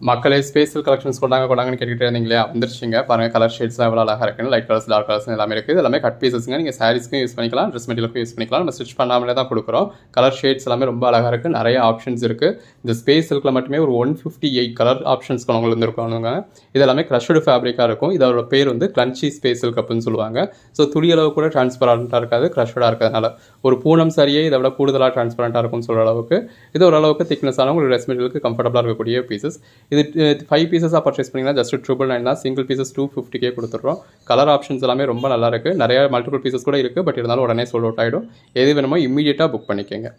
மக்களே spatial collections கொண்டாங்கன்னு கேட்டுக்கிட்டே இருந்தீங்களே வந்துருச்சுங்க. பாருங்கள் கலர் ஷேட்ஸ்லாம் எவ்வளோ அழகாக இருக்குன்னு. லைட் கலர்ஸ் டார்க் கலர்ஸ் எல்லாமே இருக்குது. எல்லாமே கட் பீசஸ்ங்க. நீங்கள் சாரீஸ்க்கும் யூஸ் பண்ணிக்கலாம், ட்ரெஸ் மெட்டீரியலுக்கும் யூஸ் பண்ணிக்கலாம். நம்ம ஸ்டிச் பண்ணாமலே தான் கொடுக்குறோம். கலர் ஷேட்ஸ் எல்லாமே ரொம்ப அழகாக இருக்குது. நிறைய ஆப்ஷன்ஸ் இருக்குது. இந்த ஸ்பேஸ் சில்கில் மட்டுமே ஒரு 158 கலர் ஆப்ஷன்ஸ் உங்களுக்கு வந்துருக்கானுங்க. இது எல்லாமே க்ரஷ்டு ஃபேப்ரிக்காக இருக்கும். இதோட பேர் வந்து கிரன்ச்சி ஸ்பேஸ் சில்க் அப்படின்னு சொல்லுவாங்க. ஸோ துளி அளவு கூட டிரான்ஸ்பரண்ட்டாக இருக்காது, க்ரஷ்டாக இருக்கிறதுனால. ஒரு பூனம் சரியே இதை விட கூடுதலாக டிரான்ஸ்பரண்ட்டாக இருக்கும்னு சொல்கிற அளவுக்கு இது ஓரளவுக்கு திக்னஸான உங்களுக்கு ட்ரெஸ் மெட்டீரியலுக்கு கம்ஃபர்டபுளாக இருக்கக்கூடிய பீசஸ். இது 5 பீசஸாக பர்ச்சேஸ் பண்ணிங்கன்னா ஜஸ்ட் 999 தான். சிங்கிள் பீசஸ் 250 கொடுத்துட்றோம். கலர் ஆப்ஷன்ஸ் எல்லாமே ரொம்ப நல்லா இருக்குது. நிறைய மல்டிபிள் பீசஸ் கூட இருக்குது. பட் இருந்தாலும் உடனே சோல்ட் அவுட் ஆகிடும். எது வேணுமோ இம்மீடியட்டாக புக் பண்ணிக்கோங்க.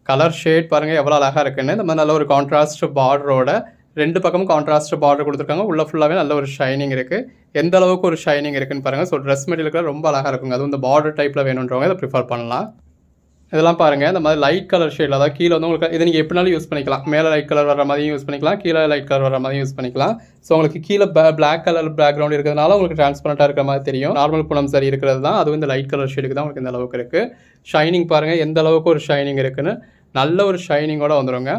கலர் ஷேட் பாருங்கள் எவ்வளோ அழகாக இருக்குன்னு. இந்த மாதிரி நல்ல ஒரு கான்ட்ராஸ்ட் பார்டரோட 2 பக்கமும் கான்ட்ராஸ்ட் பார்டர் கொடுத்துருக்காங்க. உள்ள ஃபுல்லாகவே நல்ல ஒரு ஷைனிங் இருக்குது. எந்த அளவுக்கு ஒரு ஷைனிங் இருக்குன்னு பாருங்கள். ஸோ ட்ரெஸ் மெட்டீரியலுக்கு ரொம்ப அழகாக இருக்குங்க. அதுவும் இந்த பார்டர் டைப்பில் வேணுன்றவங்க இதை ப்ரிஃபர் பண்ணலாம். இதெல்லாம் பாருங்கள் இந்த மாதிரி லைட் கலர் ஷேடில், அதாவது கீழே வந்து உங்களுக்கு இதை நீங்கள் எப்படினாலும் யூஸ் பண்ணிக்கலாம். மேலே லைட் கலர் வர மாதிரியும் யூஸ் பண்ணிக்கலாம், கீழே லைட் கலர் வர மாதிரியும் யூஸ் பண்ணிக்கலாம். ஸோ உங்களுக்கு கீழே பிளாக் கலர் பேக்ரவுண்ட் இருக்கிறதுனால உங்களுக்கு டிரான்ஸ்பரண்ட்டாக இருக்கிற மாதிரி தெரியும். நார்மல் புனம் சரி இருக்கிறது தான். அதுவும் இந்த லைட் கலர் ஷேடுக்கு தான் உங்களுக்கு இந்த அளவுக்கு இருக்குது. ஷைனிங் பாருங்கள் எந்த அளவுக்கு ஒரு ஷைனிங் இருக்குன்னு. நல்ல ஒரு ஷைனிங்கோடு வந்துடுங்க.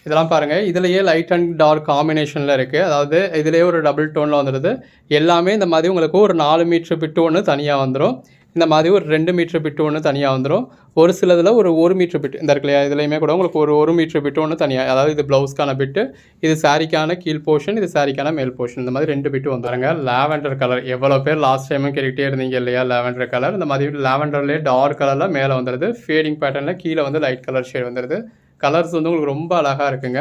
இதெல்லாம் பாருங்கள் இதிலேயே லைட் அண்ட் டார்க் காம்பினேஷனில் இருக்குது. அதாவது இதிலேயே ஒரு டபுள் டோனில் வந்துடுது. எல்லாமே இந்த மாதிரி உங்களுக்கு ஒரு 4 மீட்டர் பிட்டு ஒன்று தனியாக வந்துடும். இந்த மாதிரி ஒரு 2 மீட்டர் பிட்டு ஒன்று தனியாக வந்துடும். ஒரு சிலதில் ஒரு 1 மீட்டர் பிட்டு இந்த இருக்குல்லையா, இதுலையுமே கூட உங்களுக்கு ஒரு 1 மீட்டர் பிட்டு ஒன்று தனியாக, அதாவது இது ப்ளவுஸ்க்கான பிட்டு, இது சாரிக்கான கீழ் போர்ஷன், இது சாரிக்கான மேல் போர்ஷன், இந்த மாதிரி 2 பிட்டு வந்துடுங்க. லாவெண்டர் கலர் எவ்வளோ பேர் லாஸ்ட் டைமும் கேட்டுகிட்டே இருந்தீங்க இல்லையா, லாவெண்டர் கலர். இந்த மாதிரி லாவெண்டர்லேயே டார்க் கலரில் மேலே வந்துடுது. ஃபேடிங் பேட்டர்னில் கீழே வந்து லைட் கலர் ஷேட் வந்துடுது. கலர்ஸ் வந்து உங்களுக்கு ரொம்ப அழகாக இருக்குங்க.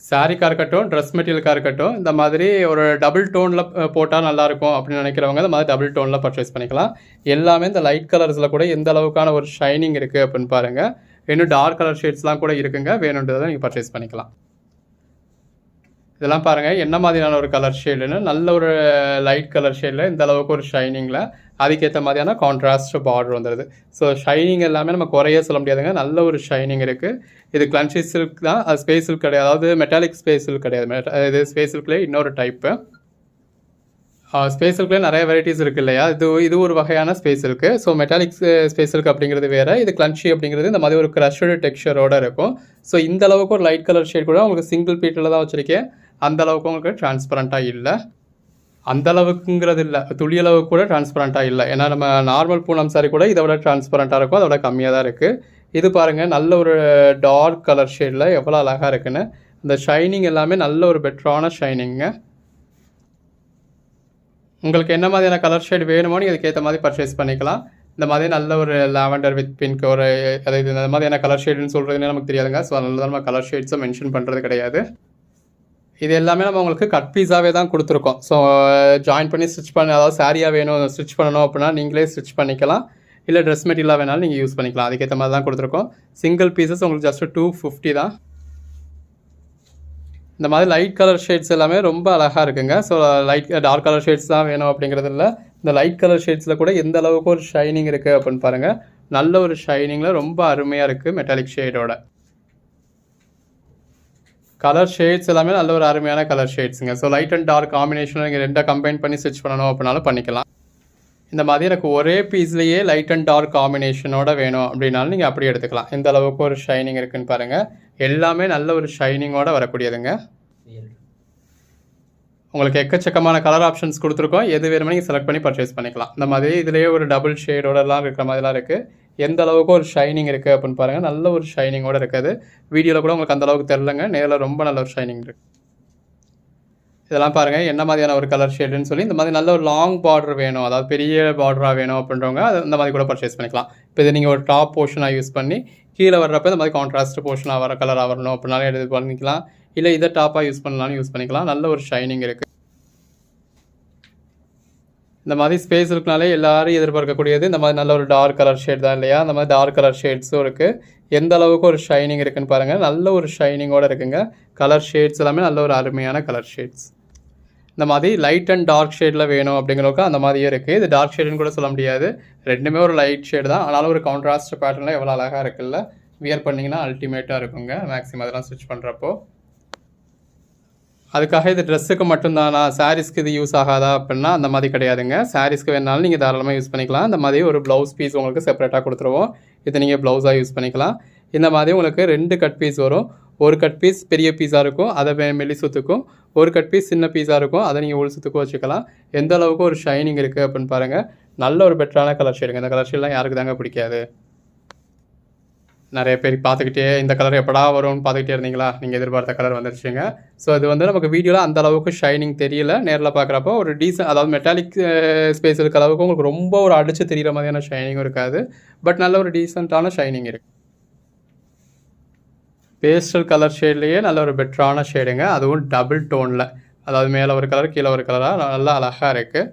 சாரிக்காக இருக்கட்டும், ட்ரெஸ் மெட்டீரியலுக்காக இருக்கட்டும், இந்த மாதிரி ஒரு டபுள் டோனில் போட்டால் நல்லாயிருக்கும் அப்படின்னு நினைக்கிறவங்க இந்த மாதிரி டபுள் டோனில் பர்ச்சேஸ் பண்ணிக்கலாம். எல்லாமே இந்த லைட் கலர்ஸில் கூட எந்த அளவுக்கான ஒரு ஷைனிங் இருக்குது அப்படின்னு பாருங்கள். இன்னும் டார்க் கலர் ஷேட்ஸ்லாம் கூட இருக்குங்க. வேணுன்றதை நீங்கள் பர்ச்சேஸ் பண்ணிக்கலாம். இதெல்லாம் பாருங்கள் என்ன மாதிரியான ஒரு கலர் ஷேடுன்னு. நல்ல ஒரு லைட் கலர் ஷேடில் இந்த அளவுக்கு ஒரு ஷைனிங்கில் அதுக்கேற்ற மாதிரியான கான்ட்ராஸ்ட் பார்டர் வந்துடுது. ஸோ ஷைனிங் எல்லாமே நம்ம குறைய சொல்ல முடியாதுங்க. நல்ல ஒரு ஷைனிங் இருக்குது. இது கிரன்ச்சி சில்க் தான், அது ஸ்பேஸ் சில்க் கிடையாது. அதாவது மெட்டாலிக் ஸ்பேஸ் சில்க் கிடையாது. இது ஸ்பேஸ் சில்க்லேயே இன்னொரு டைப்பு. ஸ்பேஸ் சில்க்லேயே நிறைய வெரைட்டிஸ் இருக்குது இல்லையா, இது ஒரு வகையான space silk. So metallic space silk அப்படிங்கிறது வேறு. இது கிரன்ச்சி அப்படிங்கிறது இந்த மாதிரி ஒரு க்ரஷ்டு டெக்ஸ்சரோடு இருக்கும். ஸோ இந்த அளவுக்கு ஒரு லைட் கலர் ஷேட் கூட உங்களுக்கு சிங்கிள் பீட்டில் தான் வச்சுருக்கேன். அந்த அளவுக்கு உங்களுக்கு டிரான்ஸ்பரண்ட்டாக இல்லை. அந்த அளவுக்குங்கிறது இல்லை, துளி அளவுக்கு கூட டிரான்ஸ்பரண்ட்டாக இல்லை. ஏன்னா நம்ம நார்மல் பூனம் சாரி கூட இதை விட டிரான்ஸ்பரண்ட்டாக இருக்கும், அதோட கம்மியாக தான் இருக்குது. இது பாருங்கள் நல்ல ஒரு டார்க் கலர் ஷேடில் எவ்வளோ அழகாக இருக்குன்னு. இந்த ஷைனிங் எல்லாமே நல்ல ஒரு பெட்டரான ஷைனிங்க. உங்களுக்கு என்ன மாதிரியான கலர் ஷேட் வேணுமோ நீங்கள் அதுக்கேற்ற மாதிரி பர்ச்சேஸ் பண்ணிக்கலாம். இந்த மாதிரி நல்ல ஒரு லாவெண்டர் வித் பிங்க் ஒரு அதாவது இந்த மாதிரியான கலர் ஷேடுன்னு சொல்கிறதுனே நமக்கு தெரியாதுங்க. ஸோ அதனால தான் நம்ம கலர் ஷேட்ஸை மென்ஷன் பண்ணுறது கிடையாது. இது எல்லாமே நம்ம உங்களுக்கு கட் பீஸாகவே தான் கொடுத்துருக்கோம். ஸோ ஜாயின் பண்ணி ஸ்டிச் பண்ண, அதாவது சாரியாக வேணும் ஸ்டிச் பண்ணணும் அப்படின்னா நீங்களே ஸ்டிச் பண்ணிக்கலாம். இல்லை ட்ரெஸ் மெட்டீரியலாக வேணாலும் நீங்கள் யூஸ் பண்ணிக்கலாம். அதுக்கேற்ற மாதிரி தான் கொடுத்துருக்கோம். சிங்கிள் பீசஸ் உங்களுக்கு ஜஸ்ட் 250 தான். இந்த மாதிரி லைட் கலர் ஷேட்ஸ் எல்லாமே ரொம்ப அழகாக இருக்குங்க. ஸோ டார்க் கலர் ஷேட்ஸ் தான் வேணும் அப்படிங்கிறது இல்லை. இந்த லைட் கலர் ஷேட்ஸில் கூட எந்த அளவுக்கு ஒரு ஷைனிங் இருக்குது அப்படின்னு பாருங்கள். நல்ல ஒரு ஷைனிங்கில் ரொம்ப அருமையாக இருக்குது மெட்டாலிக் ஷேடோட. கலர் ஷேட்ஸ் எல்லாமே நல்ல ஒரு அருமையான கலர் ஷேட்ஸுங்க. So light and dark combination நீங்கள் 2 கம்பைன் பண்ணி ஸ்டிச் பண்ணணும் அப்படின்னாலும் பண்ணிக்கலாம். இந்த மாதிரி எனக்கு ஒரே பீஸ்லேயே லைட் அண்ட் டார்க் காம்பினேஷனோட வேணும் அப்படின்னாலும் நீங்கள் அப்படி எடுத்துக்கலாம். எந்த அளவுக்கு ஒரு ஷைனிங் இருக்குன்னு பாருங்கள். எல்லாமே நல்ல ஒரு ஷைனிங்கோடு வரக்கூடியதுங்க. உங்களுக்கு எக்கச்சக்கமான கலர் ஆப்ஷன்ஸ் கொடுத்துருக்கோம். எது வேணுமோ நீங்கள் செலக்ட் பண்ணி பர்ச்சேஸ் பண்ணிக்கலாம். இந்த மாதிரி இதிலேயே ஒரு டபுள் ஷேடோடலாம் இருக்கிற மாதிரிலாம் இருக்குது. எந்த அளவுக்கு ஒரு ஷைனிங் இருக்குது அப்படின்னு பாருங்கள். நல்ல ஒரு ஷைனிங்கோடு இருக்குது. வீடியோவில் கூட உங்களுக்கு அந்த அளவுக்கு தெரிலங்க, நேரில் ரொம்ப நல்ல ஒரு ஷைனிங் இருக்குது. இதெல்லாம் பாருங்கள் என்ன மாதிரியான ஒரு கலர் ஷேடுன்னு சொல்லி. இந்த மாதிரி நல்ல ஒரு லாங் பார்டர் வேணும், அதாவது பெரிய பார்டராக வேணும் அப்படின்றவங்க அது இந்த மாதிரி கூட பர்ச்சேஸ் பண்ணிக்கலாம். இப்போ இதை நீங்கள் ஒரு டாப் போர்ஷனாக யூஸ் பண்ணி கீழே வர்றப்போ இந்த மாதிரி கான்ட்ராஸ்ட் போர்ஷனாக வர கலராக வரணும் அப்படின்னாலும் எடுத்து பண்ணிக்கலாம். இல்லை இதை டாப்பாக யூஸ் பண்ணலாம்னு யூஸ் பண்ணிக்கலாம். நல்ல ஒரு ஷைனிங் இருக்குது. இந்த மாதிரி ஸ்பேஸ் இருக்குனாலே எல்லோரும் எதிர்பார்க்கக்கூடியது இந்த மாதிரி நல்ல ஒரு டார்க் கலர் ஷேட் தான் இல்லையா. அந்த மாதிரி டார்க் கலர் ஷேட்ஸும் இருக்குது. எந்த அளவுக்கு ஒரு ஷைனிங் இருக்குன்னு பாருங்கள். நல்ல ஒரு ஷைனிங்கோடு இருக்குங்க. கலர் ஷேட்ஸ் எல்லாமே நல்ல ஒரு அருமையான கலர் ஷேட்ஸ். இந்த மாதிரி லைட் அண்ட் டார்க் ஷேடில் வேணும் அப்படிங்கிறவங்க அந்த மாதிரியே இருக்குது. இது டார்க் ஷேடுன்னு கூட சொல்ல முடியாது, ரெண்டுமே ஒரு லைட் ஷேடு தான். ஆனாலும் ஒரு கான்ட்ராஸ்ட் பேட்டர்னில் எவ்வளோ அழகாக இருக்குல்ல. வியர் பண்ணிங்கன்னா அல்டிமேட்டாக இருக்குங்க மேக்ஸிமம் அதெல்லாம் ஸ்டிச் பண்ணுறப்போ. அதுக்காக இது ட்ரெஸ்ஸுக்கு மட்டும்தானா, சாரீஸ்க்கு இது யூஸ் ஆகாதா அப்படின்னா அந்த மாதிரி கிடையாதுங்க. சாரீஸ்க்கு வேணாலும் நீங்கள் தாராளமாக யூஸ் பண்ணிக்கலாம். இந்த மாதிரி ஒரு ப்ளவுஸ் பீஸ் உங்களுக்கு செப்பரேட்டாக கொடுத்துருவோம். இதை நீங்கள் ப்ளவுஸாக யூஸ் பண்ணிக்கலாம். இந்த மாதிரி உங்களுக்கு 2 கட் பீஸ் வரும். ஒரு கட் பீஸ் பெரிய பீஸாக இருக்கும், அதை மெலிசுத்துக்கும். ஒரு கட் பீஸ் சின்ன பீஸாக இருக்கும், அதை நீங்கள் உள்சுத்துக்கும் வச்சுக்கலாம். எந்த அளவுக்கு ஒரு ஷைனிங் இருக்குது அப்படின்னு பாருங்கள். நல்ல ஒரு பெட்டரான கலர் ஷேடுங்க. இந்த கலர் ஷேட்லாம் யாருக்கு தாங்க பிடிக்காது? நிறைய பேர் பார்த்துக்கிட்டே இந்த கலர் எப்படா வரும்னு பார்த்துக்கிட்டே இருந்தீங்களா? நீங்கள் எதிர்பார்த்த கலர் வந்துருச்சுங்க. ஸோ இது வந்து நமக்கு வீடியோவில் அந்த அளவுக்கு ஷைனிங் தெரியல. நேரில் பார்க்குறப்போ ஒரு அதாவது மெட்டாலிக் ஸ்பேஸ் இருக்க அளவுக்கு உங்களுக்கு ரொம்ப ஒரு அடிச்சு தெரிகிற மாதிரியான ஷைனிங்கும் இருக்காது. பட் நல்ல ஒரு டீசெண்டான ஷைனிங் இருக்குது. பேஸ்டல் கலர் ஷேட்லேயே நல்ல ஒரு பெட்டரான ஷேடுங்க. அதுவும் டபுள் டோனில், அதாவது மேலே ஒரு கலர் கீழே ஒரு கலராக நல்லா அழகாக இருக்குது.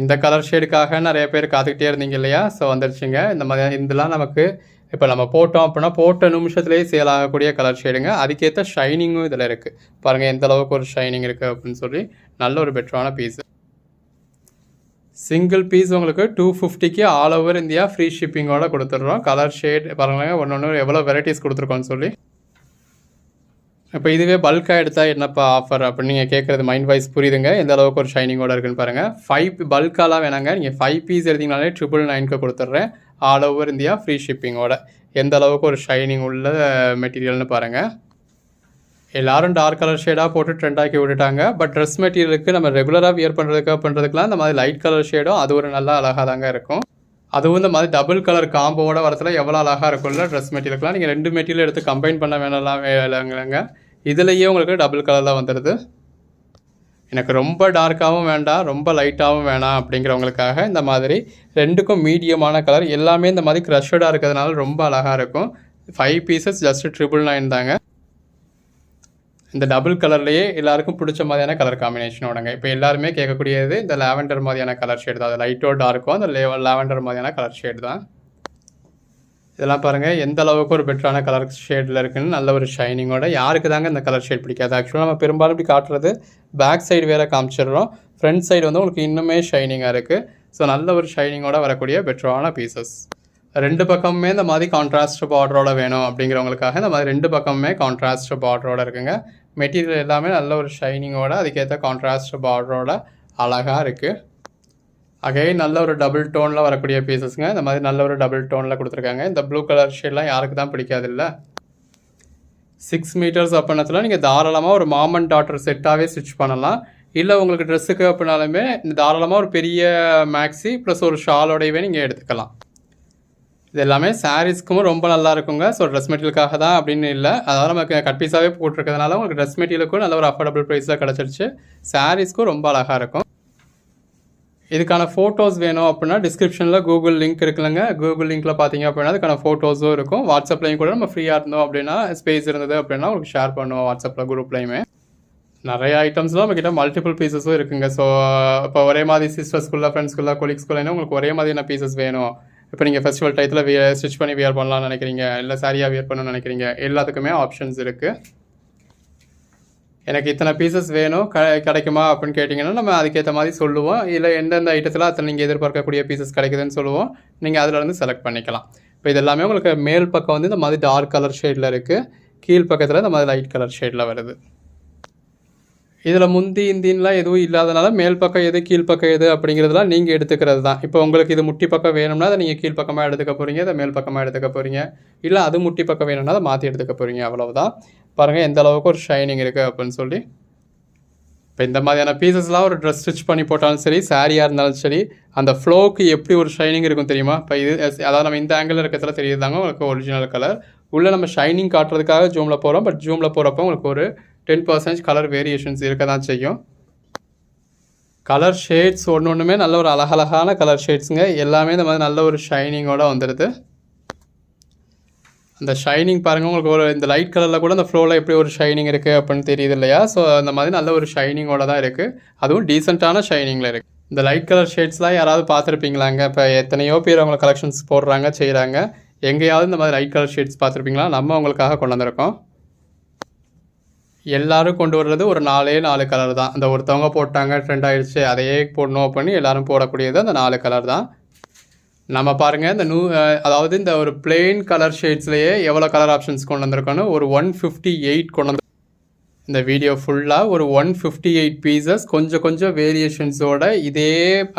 இந்த கலர் ஷேடுக்காக நிறைய பேர் காத்துக்கிட்டே இருந்தீங்க இல்லையா? ஸோ வந்துருச்சுங்க. இந்த மாதிரி இதெல்லாம் நமக்கு இப்போ நம்ம போட்டோம் அப்படின்னா போட்ட நிமிஷத்துலேயே சேல் ஆகக்கூடிய கலர் ஷேடுங்க. அதுக்கேற்ற ஷைனிங்கும் இதில் இருக்குது. பாருங்கள் எந்த அளவுக்கு ஒரு ஷைனிங் இருக்குது அப்படின்னு சொல்லி. நல்ல ஒரு பெட்டரான பீஸு. சிங்கிள் பீஸ் உங்களுக்கு 250க்கு ஆல் ஓவர் இந்தியா ஃப்ரீ ஷிப்பிங்கோட கொடுத்துட்றோம். கலர் ஷேட் பாருங்கள் ஒன்று எவ்வளோ வெரைட்டிஸ் கொடுத்துருக்கோன்னு சொல்லி. இப்போ இதுவே பல்காக எடுத்தால் என்னப்பா ஆஃபர் அப்படின்னு நீங்கள் கேட்குறது மைண்ட் வைஸ் புரியுதுங்க. எந்த அளவுக்கு ஒரு ஷைனிங்கோட இருக்குன்னு பாருங்கள். 5 பல்காலாம் வேணாங்க. நீங்கள் 5 பீஸ் எடுத்தீங்கனாலே 999க்கு கொடுத்துட்றேன். ஆல் ஓவர் இந்தியா ஃப்ரீ ஷிப்பிங்கோட. எந்த அளவுக்கு ஒரு ஷைனிங் உள்ள மெட்டீரியல்னு பாருங்கள். எல்லோரும் டார்க் கலர் ஷேடாக போட்டு ட்ரெண்டாக்கி விட்டுட்டாங்க. பட் ட்ரெஸ் மெட்டீரியலுக்கு நம்ம ரெகுலராக வியர் பண்ணுறதுக்குலாம் இந்த மாதிரி லைட் கலர் ஷேடும் அது ஒரு நல்லா அழகாக தாங்க இருக்கும். அதுவும் இந்த மாதிரி டபுள் கலர் காம்போவோட வரத்துல எவ்வளோ அழகாக இருக்கும்ல ட்ரெஸ் மெட்டீரியலுக்குலாம். நீங்கள் 2 மெட்டீரியல் எடுத்து கம்பைன் பண்ண வேணாம்லங்க. இதுலேயே உங்களுக்கு டபுள் கலரில் வந்துடுது. எனக்கு ரொம்ப டார்க்காகவும் வேண்டாம், ரொம்ப லைட்டாகவும் வேணாம் அப்படிங்கிறவங்களுக்காக இந்த மாதிரி 2க்கும் மீடியமான கலர் எல்லாமே இந்த மாதிரி க்ரஷடாக இருக்கிறதுனால ரொம்ப அழகாக இருக்கும். 5 பீசஸ் ஜஸ்ட் 999 தாங்க. இந்த டபுள் கலர்லேயே எல்லாருக்கும் பிடிச்ச மாதிரியான கலர் காம்பினேஷனோடங்க. இப்போ எல்லாருமே கேட்கக்கூடியது இந்த லாவெண்டர் மாதிரியான கலர் ஷேட் தான். அது லைட்டோ டார்க்கோ அந்த லாவெண்டர் மாதிரியான கலர் ஷேட் தான். இதெல்லாம் பாருங்கள் எந்த அளவுக்கு ஒரு பெட்டரான கலர் ஷேடில் இருக்குன்னு. நல்ல ஒரு ஷைனிங்கோட. யாருக்கு தாங்க இந்த கலர் ஷேட் பிடிக்காது? ஆக்சுவலாக நம்ம பெரும்பாலும் இப்படி காட்டுறது பேக் சைடு வேறு காமிச்சிடுறோம். ஃப்ரண்ட் சைடு வந்து உங்களுக்கு இன்னுமே ஷைனிங்காக இருக்குது. ஸோ நல்ல ஒரு ஷைனிங்கோட வரக்கூடிய பெட்டரான பீசஸ். 2 பக்கமுமே இந்த மாதிரி கான்ட்ராஸ்ட் பார்டரோட வேணும் அப்படிங்கிறவங்களுக்காக இந்த மாதிரி 2 பக்கமுமே கான்ட்ராஸ்ட் பார்டரோட இருக்குங்க. மெட்டீரியல் எல்லாமே நல்ல ஒரு ஷைனிங்கோட அதுக்கேற்ற கான்ட்ராஸ்ட் பார்டரோட அழகாக இருக்குது. அகைன் நல்ல ஒரு டபுள் டோனில் வரக்கூடிய பீசஸ்ங்க. இந்த மாதிரி நல்ல ஒரு டபுள் டோனில் கொடுத்துருக்காங்க. இந்த ப்ளூ கலர் ஷேட்லாம் யாருக்கு தான் பிடிக்காது இல்லை? 6 மீட்டர்ஸ் அப்படின்னத்தில் நீங்கள் தாராளமாக ஒரு மாம் அண்ட் டாட்டர் செட்டாகவே ஸ்டிச் பண்ணலாம். இல்லை உங்களுக்கு ட்ரெஸ்ஸுக்கு அப்படின்னாலுமே இந்த தாராளமாக ஒரு பெரிய மேக்ஸி ப்ளஸ் ஒரு ஷாலோடையவே நீங்கள் எடுத்துக்கலாம். இது எல்லாமே சாரீஸ்க்கும் ரொம்ப நல்லா இருக்குங்க. ஸோ ட்ரெஸ் மெட்டீரியலுக்காக தான் அப்படின்னு இல்லை. அதாவது நமக்கு கட் பீஸாகவே போட்டிருக்கிறதுனால உங்களுக்கு ட்ரெஸ் மெட்டீரியலுக்கும் நல்ல ஒரு அஃபோர்டபுள் ப்ரைஸில் கிடச்சிருச்சு. சாரீஸ்க்கும் ரொம்ப அழகாக இருக்கும். இதுக்கான ஃபோட்டோஸ் வேணும் அப்படின்னா டிஸ்கிரிப்ஷனில் கூகுள் லிங்க் இருக்குல்லங்க. கூகுள் லிங்க்கில் பார்த்தீங்க அப்படின்னா அதுக்கான ஃபோட்டோஸும் இருக்கும். வாட்ஸ்அப்லையும் கூட நம்ம ஃப்ரீயாக இருந்தோம் அப்படின்னா ஸ்பேஸ் இருந்தது அப்படின்னா உங்களுக்கு ஷேர் பண்ணுவோம் வாட்ஸ்அப்பில் குரூப்லையுமே. நிறைய ஐட்டம்ஸ்லாம் நம்மக்கிட்ட மல்டிபிள் பீசஸும் இருக்குங்க. ஸோ இப்போ ஒரே மாதிரி சிஸ்டர்ஸ்குள்ளே ஃப்ரெண்ட்ஸ்குள்ளே கொலீக்ஸ்குள்ளே உங்களுக்கு ஒரே மாதிரியான பீசஸ் வேணும். இப்போ நீங்கள் ஃபெஸ்டிவல் டயத்தில் ஸ்டிச் பண்ணி வியர் பண்ணலாம்னு நினைக்கிறீங்க, இல்லை சாரியாக வியர் பண்ணணும்னு நினைக்கிறீங்க, எல்லாத்துக்குமே ஆப்ஷன்ஸ் இருக்குது. எனக்கு இத்தனை பீசஸ் வேணும் கிடைக்குமா அப்படின்னு கேட்டிங்கன்னா நம்ம அதுக்கேற்ற மாதிரி சொல்லுவோம். இல்லை எந்தெந்த ஐட்டத்தில் அத்தனை நீங்கள் எதிர்பார்க்கக்கூடிய பீசஸ் கிடைக்குதுன்னு சொல்லுவோம். நீங்கள் அதில் செலக்ட் பண்ணிக்கலாம். இப்போ இது எல்லாமே உங்களுக்கு மேல் பக்கம் வந்து இந்த மாதிரி டார்க் கலர் ஷேடில் இருக்குது. கீழ் பக்கத்தில் இந்த மாதிரி லைட் கலர் ஷேடில் வருது. இதில் முந்தி இந்தின்லாம் எதுவும் இல்லாதனால மேல் பக்கம் எது கீழ் பக்கம் எது அப்படிங்கிறதுலாம் நீங்கள் எடுத்துக்கிறது தான். இப்போ உங்களுக்கு இது முட்டி பக்கம் வேணும்னா அதை நீங்கள் கீழ் பக்கமாக எடுத்துக்க போகிறீங்க, அதை மேல் பக்கமாக எடுத்துக்க போகிறீங்க. இல்லை அது முட்டி பக்கம் வேணும்னா அதை மாற்றி எடுத்துக்க போகிறீங்க. அவ்வளவுதான். பாருங்கள் எந்த அளவுக்கு ஒரு ஷைனிங் இருக்குது அப்படின்னு சொல்லி. இப்போ இந்த மாதிரியான பீசஸ்லாம் ஒரு ட்ரெஸ் ஸ்டிச் பண்ணி போட்டாலும் சரி, சாரியாக இருந்தாலும் சரி, அந்த ஃப்ளோக்கு எப்படி ஒரு ஷைனிங் இருக்கும் தெரியுமா? இப்போ இது அதாவது நம்ம இந்த ஆங்கிளில் இருக்கிறதுல தெரியுதாங்க உங்களுக்கு ஒரிஜினல் கலர். உள்ளே நம்ம ஷைனிங் காட்டுறதுக்காக ஜூமில் போகிறோம். பட் ஜூமில் போகிறப்போ உங்களுக்கு ஒரு 10% கலர் வேரியேஷன்ஸ் இருக்க தான் செய்யும். கலர் ஷேட்ஸ் ஒன்றுமே நல்ல ஒரு அழகழகான கலர் ஷேட்ஸுங்க. எல்லாமே இந்த மாதிரி நல்ல ஒரு ஷைனிங்கோடு வந்துடுது. அந்த ஷைனிங் பாருங்கள் உங்களுக்கு ஒரு இந்த லைட் கலரில் கூட அந்த ஃப்ளோவில் எப்படி ஒரு ஷைனிங் இருக்குது அப்படின்னு தெரியுது இல்லையா? ஸோ அந்த மாதிரி நல்ல ஒரு ஷைனிங்கோடு தான் இருக்குது. அதுவும் டீசெண்டான ஷைனிங்கில் இருக்குது. இந்த லைட் கலர் ஷேட்ஸ்லாம் யாராவது பார்த்துருப்பீங்களாங்க? இப்போ எத்தனையோ பேர் அவங்க கலெக்ஷன்ஸ் போடுறாங்க செய்கிறாங்க. எங்கேயாவது இந்த மாதிரி லைட் கலர் ஷேட்ஸ் பார்த்துருப்பீங்களா? நம்ம உங்களுக்காக கொண்டு வந்திருக்கோம். எல்லோரும் கொண்டு வர்றது ஒரு 4 கலர் தான். அந்த ஒருத்தவங்க போட்டாங்க ட்ரெண்ட் ஆகிடுச்சு அதையே போடணும் அப்படின்னு எல்லோரும் போடக்கூடியது அந்த 4 கலர் தான். நம்ம பாருங்கள் இந்த அதாவது இந்த ஒரு பிளெயின் கலர் ஷேட்ஸ்லேயே எவ்வளோ கலர் ஆப்ஷன்ஸ் கொண்டு வந்திருக்கோன்னு ஒரு 158 கொண்டு வந்து இந்த வீடியோ ஃபுல்லாக ஒரு 158 பீசஸ் கொஞ்சம் வேரியேஷன்ஸோட இதே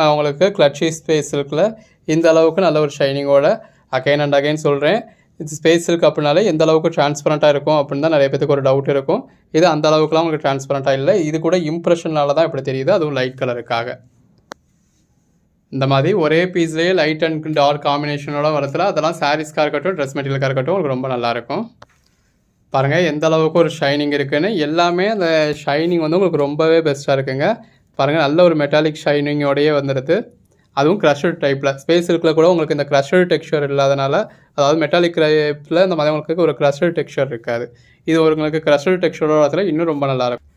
அவங்களுக்கு கிளட்சி ஸ்பேஸ் இருக்குல்ல இந்த அளவுக்கு நல்ல ஒரு ஷைனிங்கோட அகைன் அண்ட் அகைன் சொல்கிறேன். இது ஸ்பேஸ் சில்க் அப்படின்னாலே எந்த அளவுக்கு டிரான்ஸ்பரண்ட்டாக இருக்கும் அப்படின்னு தான் நிறைய பேருக்கு ஒரு டவுட் இருக்கும். இது அந்த அளவுக்குலாம் உங்களுக்கு டிரான்ஸ்பரண்ட்டாக இல்லை. இது கூட இம்ப்ரெஷனால தான் இப்படி தெரியுது, அதுவும் லைட் கலருக்காக. இந்த மாதிரி ஒரே பீஸ்லேயே லைட் அண்ட் டார்க் காம்பினேஷனோட வரதுல அதெல்லாம் சாரீஸ்க்காக இருக்கட்டும், ட்ரெஸ் மெட்டீரியலுக்காக இருக்கட்டும் உங்களுக்கு ரொம்ப நல்லாயிருக்கும். பாருங்கள் எந்த அளவுக்கு ஒரு ஷைனிங் இருக்குதுன்னு. எல்லாமே அந்த ஷைனிங் வந்து உங்களுக்கு ரொம்பவே பெஸ்ட்டாக இருக்குங்க. பாருங்கள் நல்ல ஒரு மெட்டாலிக் ஷைனிங்கோடையே வந்துடுது. அதுவும் க்ரஷர் டைப்பில். ஸ்பேஸ் சில்கில் கூட உங்களுக்கு இந்த க்ரஷர் டெக்ஸ்சர் இல்லாதனால, அதாவது மெட்டாலிக் டைப்பில் இந்த மாதிரி உங்களுக்கு ஒரு க்ரஷர் டெக்ஸ்சர் இருக்காது. இது உங்களுக்கு க்ரஷர் டெக்ஸ்சரோட வரதுல இன்னும் ரொம்ப நல்லாயிருக்கும்.